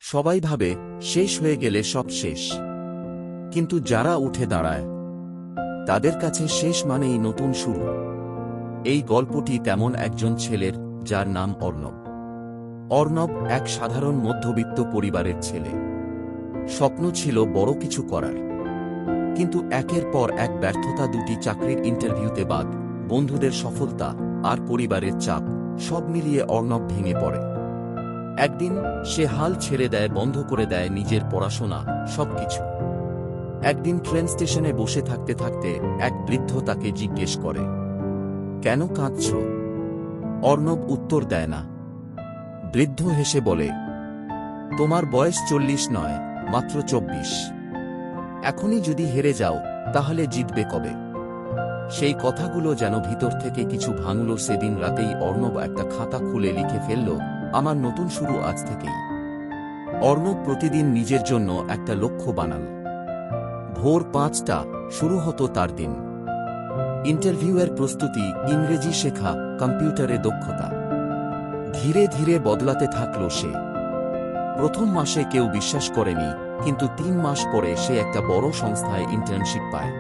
সবাই ভাবে শেষ হয়ে গেলে সব শেষ, কিন্তু যারা উঠে দাঁড়ায় তাদের কাছে শেষ মানেই নতুন শুরু। এই গল্পটি তেমন একজন ছেলের, যার নাম অর্ণব। অর্ণব এক সাধারণ মধ্যবিত্ত পরিবারের ছেলে। স্বপ্ন ছিল বড় কিছু করার, কিন্তু একের পর এক ব্যর্থতা, দুটি চাকরির ইন্টারভিউতে বাদ, বন্ধুদের সফলতা আর পরিবারের চাপ, সব মিলিয়ে অর্ণব ভেঙে পড়ে। একদিন সে হাল ছেড়ে দেয়, বন্ধ করে দেয় নিজের পড়াশোনা, সবকিছু। একদিন ট্রেন স্টেশনে বসে থাকতে থাকতে এক বৃদ্ধ তাকে জিজ্ঞেস করে, কেন কাঁদছ? অর্ণব উত্তর দেয় না। বৃদ্ধ হেসে বলে, তোমার বয়স 40 নয়, মাত্র 24। এখনই যদি হেরে যাও তাহলে জিতবে কবে? সেই কথাগুলো যেন ভিতর থেকে কিছু ভাঙল। সেদিন রাতেই অর্ণব একটা খাতা খুলে লিখে ফেলল, আমার নতুন শুরু আজ থেকেই। অর্ণব প্রতিদিন নিজের জন্য একটা লক্ষ্য বানাল। ভোর 5টা শুরু হতো তার দিন। ইন্টারভিউয়ের প্রস্তুতি, ইংরেজি শেখা, কম্পিউটারে দক্ষতা। ধীরে ধীরে বদলাতে থাকল সে। প্রথম মাসে কেউ বিশ্বাস করেনি, কিন্তু 3 মাস পরে সে একটা বড় সংস্থায় ইন্টার্নশিপ পায়।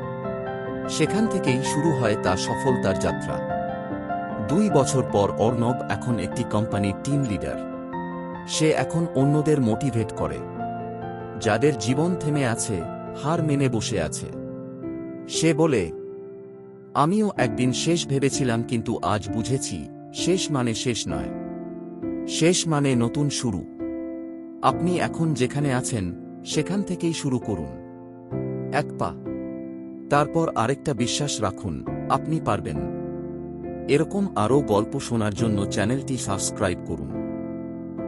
সেখান থেকেই শুরু হয় তার সফলতার যাত্রা। 2 বছর পর অর্ণব এখন একটি কোম্পানির টিম লিডার। সে এখন অন্যদের মোটিভেট করে, যাদের জীবন থেমে আছে, হার মেনে বসে আছে। সে বলে, আমিও একদিন শেষ ভেবেছিলাম, কিন্তু আজ বুঝেছি শেষ মানে শেষ নয়, শেষ মানে নতুন শুরু। আপনি এখন যেখানে আছেন সেখান থেকেই শুরু করুন, এক পা, তারপর আরেকটা, বিশ্বাস রাখুন আপনি পারবেন। এরকম আরও গল্প শোনার জন্য চ্যানেলটি সাবস্ক্রাইব করুন।